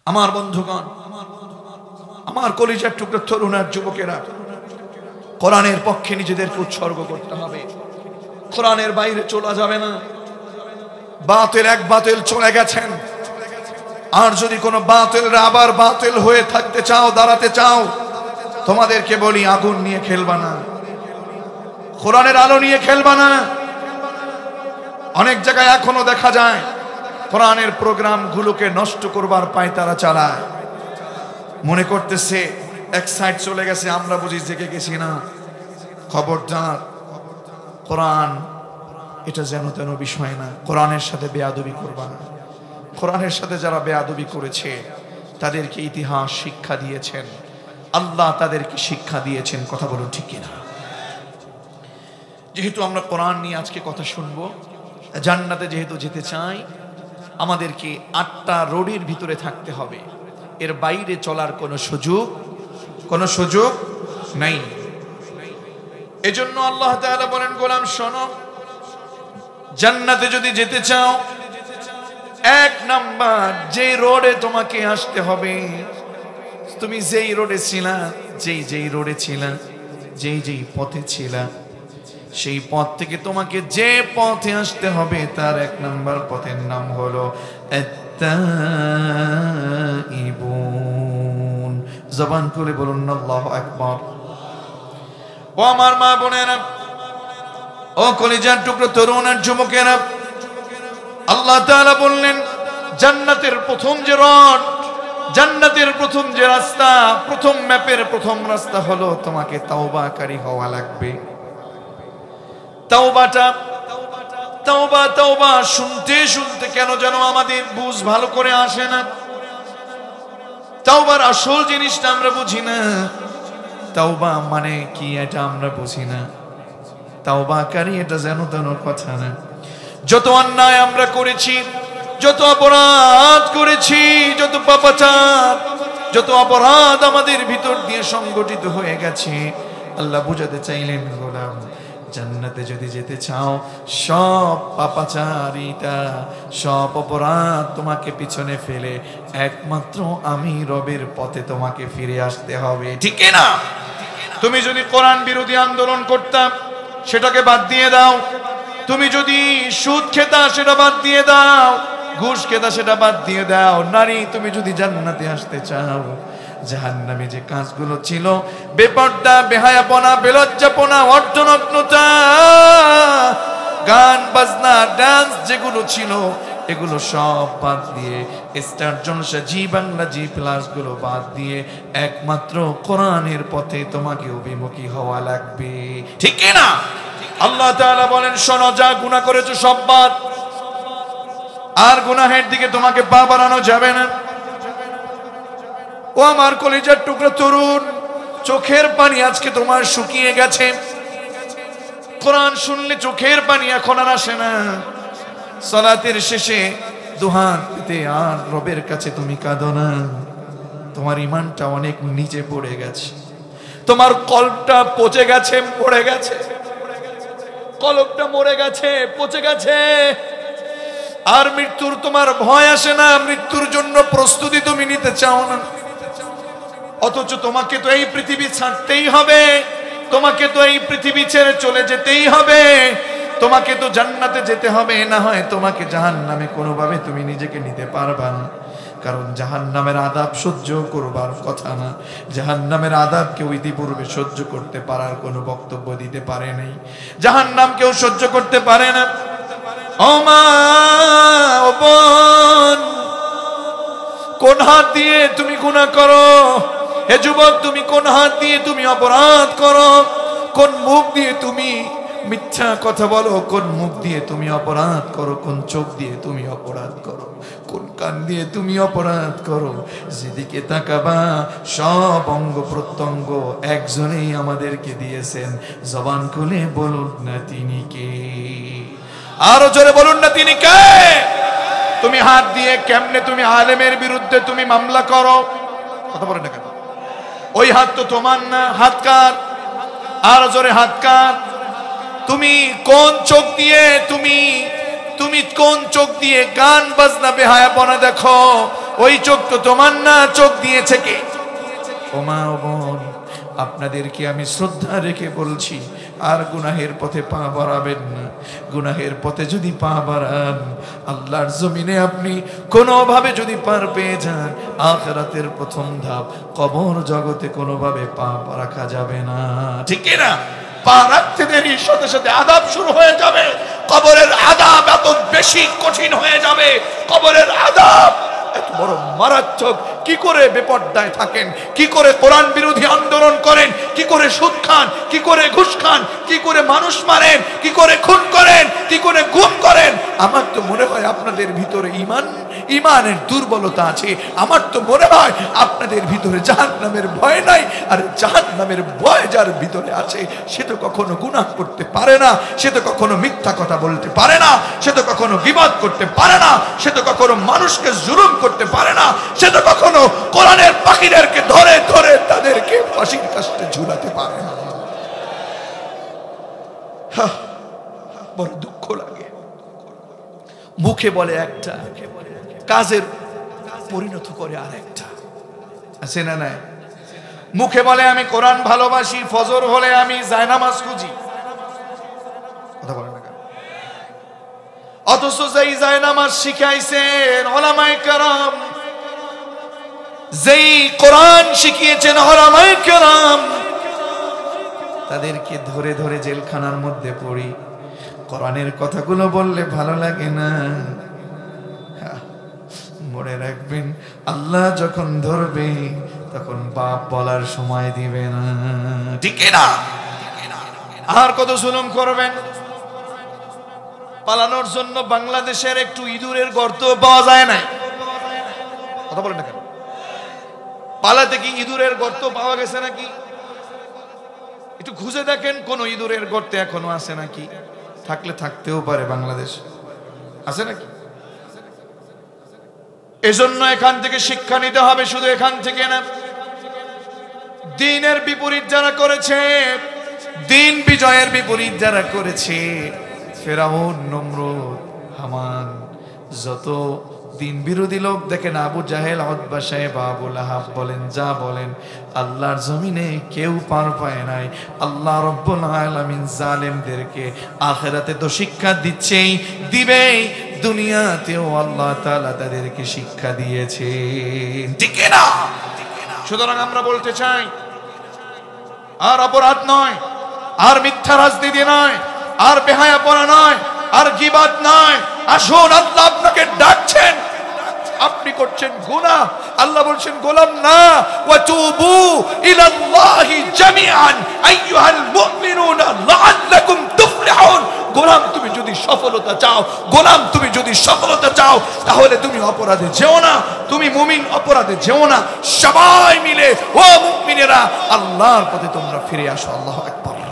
আমার বন্ধুগণ, আমার কলিজার টুকরো তরুণ আর যুবকেরা, কোরআনের পক্ষে নিজেদেরকে উৎসর্গ করতে হবে। কোরআনের বাইরে চলা যাবে না। বাতিল এক বাতিল চলে গেছেন, আর যদি কোনো বাতিলরা আবার বাতিল হয়ে থাকতে চাও, দাঁড়াতে চাও, তোমাদেরকে বলি আগুন নিয়ে খেলবা না, কোরআনের আলো নিয়ে খেলবা না। অনেক জায়গায় এখনো দেখা যায় কোরআনের প্রোগ্রাম গুলোকে নষ্ট করবার পায়তারা চালায়, মনে করতেছে এক সাইড চলে গেছে, আমরা বুঝি জেগে গেছি না। খবরদার, কোরআন এটা যেন তেন বিষয় না। কোরআনের সাথে বেয়াদবি করবা না। কোরআনের সাথে যারা বেয়াদবি করেছে তাদেরকে ইতিহাস শিক্ষা দিয়েছেন, আল্লাহ তাদেরকে শিক্ষা দিয়েছেন। কথা বলুন ঠিক কিনা? যেহেতু আমরা কোরআন নিয়ে আজকে কথা শুনবো, জান্নাতে যেহেতু যেতে চাই, আমাদেরকে 8টা রোডের ভিতরে থাকতে হবে। এর বাইরে চলার কোনো সুযোগ নাই। এজন্য আল্লাহ তাআলা বলেন, গোলাম শোনো, জান্নাতে যদি যেতে চাও, 1 নাম্বার যে রোডে তোমাকে আসতে হবে, তুমি যেই রোডে ছিলা, যেই রোডে ছিলা, যেই পথে ছিলা, সেই পথ থেকে তোমাকে যে পথে আসতে হবে তার 1 নাম্বার পথের নাম হলো আত-তাইবুন। জবান খুলে বলুন আল্লাহু আকবার। ও আমার মা বোনেরা, ও কলিজার টুকরো তরুণ আর যুবকেরা, আল্লাহ তাআলা বললেন জান্নাতের প্রথম যে রড, জান্নাতের প্রথম যে রাস্তা, প্রথম ম্যাপের প্রথম রাস্তা হলো তোমাকে তাওবাকারী হওয়া লাগবে। তাওবা শুনতে শুনতে কেন যেন আমাদের বুঝ ভালো করে আসে না। তাওবার আসল জিনিসটা আমরা বুঝি না। তাওবা মানে কি এটা আমরা বুঝি না। তাওবাকারী এটা যেন তেন কথা না। যত অন্যায় আমরা করেছি, যত অপরাধ করেছি, যত পাপাচার, যত অপরাধ আমাদের ভিতর দিয়ে সংগঠিত হয়ে গেছে, আল্লাহ বুঝাতে চাইলেন, গোলাম জান্নাতে যদি যেতে চাও, সব পাপাচারিতা, সব অপরাধ তোমাকে পিছনে ফেলে একমাত্র আমি রবের পথে তোমাকে ফিরে আসতে হবে। ঠিক না? তুমি যদি কোরআন বিরোধী আন্দোলন করতাম, সেটাকে বাদ দিয়ে দাও। তুমি যদি সুদ খেতা, সেটা বাদ দিয়ে দাও। ঘুষ খেতা, সেটা বাদ দিয়ে দাও। নারী, তুমি যদি জান্নাতে আসতে চাও, জাহান্নামে যে কাজগুলো ছিল, বেপর্দা, বেহায়াপনা, বেলজ্জাপনা, অর্ধনগ্নতা, গান বাজনা, ডান্স যেগুলো ছিল, এগুলো সব বাদ দিয়ে, স্টার জলসা, জি বাংলা, জি প্লাস গুলো বাদ দিয়ে একমাত্র কোরআনের পথে তোমাকে অভিমুখী হওয়া লাগবে। ঠিক না? আল্লাহ তাআলা বলেন, শোনো, যা গুনাহ করেছো সব বাদ, আর গুনাহের দিকে তোমাকে পা বাড়ানো যাবে না। ও আমার কলিজার টুকরা তরুণ, চোখের পানি আজকে তোমার শুকিয়ে গেছে। কোরআন শুনলে চোখের পানি এখন আর আসে না। সালাতের শেষে দুহাত পেতে আর রবের কাছে তুমি কাঁদো না। তোমার ঈমানটা অনেক নিচে পড়ে গেছে, তোমার কলবটা পচে গেছে, মরে গেছে, কলবটা মরে গেছে, পচে গেছে। আর মৃত্যুর তোমার ভয় আসে না, মৃত্যুর জন্য প্রস্তুতি তুমি নিতে চাও না। অথচ তোমাকে তো এই পৃথিবী ছাড়তেই হবে, তোমাকে তো এই পৃথিবী ছেড়ে চলে যেতেই হবে, তোমাকে তো জান্নাতে যেতে হবে, না হয় তোমাকে জাহান্নামে কোনোভাবে তুমি নিজেকে নিতে পারবা না। কারণ জাহান্নামের আযাব সহ্য করবার কথা না। জাহান্নামের আযাব কেউ ইতিপূর্বে সহ্য করতে পারার কোনো বক্তব্য দিতে পারে নাই। জাহান্নাম কেউ সহ্য করতে পারে না। ও মা, ও বোন, কোন হাত দিয়ে তুমি গুনাহ করো? হে যুবক, তুমি কোন হাত দিয়ে তুমি অপরাধ করো? কোন মুখ দিয়ে তুমি মিথ্যা কথা বলো? কোন মুখ দিয়ে তুমি অপরাধ করো? কোন চোখ দিয়ে তুমি অপরাধ করো? কোন কান দিয়ে তুমি অপরাধ করো? যেদিকে তাকাবা সব অঙ্গ প্রত্যঙ্গ একজনেই আমাদেরকে দিয়েছেন। জবান খুলে বলুন না তিনি কে? আরো জোরে বলুন না তিনি কে? তুমি হাত দিয়ে কেমনে তুমি আলেমের বিরুদ্ধে তুমি মামলা করো? কথা বলেন না কেন? ওই হাত তো তোমার না, হাত কার? আরো জোরে, হাত কার? তুমি কোন চোখ দিয়ে তুমি তুমি কোন চোখ দিয়ে গান বাজনা বেহায়াপনা দেখো? ওই চোখ তো তোমার না, চোখ দিয়েছে কে? ও মা ও বোন, আপনাদেরকে আমি শ্রদ্ধা রেখে বলছি, আর গুনাহের পথে পা বাড়াবেন না। গুনাহের পথে যদি পা বাড়ান, আল্লাহর জমিনে আপনি কোনোভাবে যদি পার পেয়ে যান, আখিরাতের প্রথম ধাপ কবর জগতে কোনোভাবে পা রাখা যাবে না। ঠিক না? পা রাখতে দেরির সাথে সাথে আযাব শুরু হয়ে যাবে। কবরের আযাব এত বেশি কঠিন হয়ে যাবে, কবরের আযাব এত বড় মারাত্মক। কি করে বেপরদায় থাকেন, কি করে কোরআন বিরোধী আন্দোলন করেন, কি করে সুদ খান, কি করে ঘুষ খান, কি করে মানুষ মারেন, কি করে খুন করেন, কি করে গুম করেন। আমার তো মনে হয় আপনাদের ভিতরে ইমানের দুর্বলতা আছে। আমার তো মনে হয় আপনাদের ভিতরে জাহান্নামের ভয় নাই। আর জাহান্নামের ভয় যার ভিতরে আছে, সে তো কখনো গুনাহ করতে পারে না, সে তো কখনো মিথ্যা কথা বলতে পারে না, সে তো কখনো গীবত করতে পারে না, সে তো কখনো মানুষকে জুলুম করতে পারে না, সে তো কখনো কোরআনের পাখিদেরকে ধরে ধরে তাদেরকে ফাঁসির কাস্টে ঝুলাতে পারে না। বড় দুঃখ লাগে। মুখে বলে একটা, কাজের পরিণত করে আরেকটা। আছে না নাই? মুখে বলে আমি কোরআন ভালোবাসি, ফজর হলে আমি জায়নামাজ খুঁজি, কথা বলে না কেন? অথচ যেই জায়নামাজ শিখাইছেন উলামায়ে কেরাম, যেই কোরআন শিখিয়েছেন উলামায়ে কেরাম, তাদেরকে ধরে ধরে জেলখানার মধ্যে পড়ি। কোরআনের কথাগুলো বললে ভালো লাগে না। মনে রাখবেন, আল্লাহ যখন ধরবে তখন বাপ বলার সময় দিবে না। ঠিক না? আর কত জুলুম করবেন? পালানোর জন্য বাংলাদেশের একটু ইঁদুরের গর্ত পাওয়া যায় না, কথা বলেন না কেন? পালাতে কি ইঁদুরের গর্ত পাওয়া গেছে নাকি? একটু খুঁজে দেখেন কোন ইঁদুরের গর্তে এখনো আছে নাকি। থাকলে থাকতেও পারে, বাংলাদেশ আছে নাকি? এজন্য এখান থেকে শিক্ষা নিতে হবে, শুধু এখান থেকে না। দ্বীনের বিপরীত যারা করেছে, দ্বীন বিজয়ের বিপরীত যারা করেছে, ফেরাউন, নমরুদ, হামান, যত দ্বীন বিরোধী লোক দেখেন, আবু জাহেল, উতবা সাহেব, আবু লাহাব বলেন, যা বলেন, আল্লাহর জমিনে কেউ পার পায় নাই। আল্লাহ রব্বুল আলামিন জালেমদেরকে আখিরাতে তো শিক্ষা দিচ্ছেই, দিবেই, দুনিয়াতেও আল্লাহ তাআলা তাদেরকে শিক্ষা দিয়েছে। ঠিক না? সুতরাং আমরা বলতে চাই, আর অপরাধ নয়, আর মিথ্যা রাজনীতি নয়, আর বেহায়াপনা নয়, আর গীবত নয়। আসুন, আল্লাহ আপনাকে ডাকছেন, আপনি করছেন গুনাহ। আল্লাহ বলছেন, গোলাম না, ওয়াতুবু ইলাল্লাহি জামিআন আইয়ুহাল মুমিনুনা লাআল্লাকুম তুফলিহুন। গোলাম, তুমি যদি সফলতা চাও, গোলাম তুমি যদি সফলতা চাও, তাহলে তুমি অপরাধে যেও না, তুমি মুমিন অপরাধে যেও না। সবাই মিলে, ও মুমিনেরা, আল্লাহর পথে তোমরা ফিরে আসো। আল্লাহু আকবার।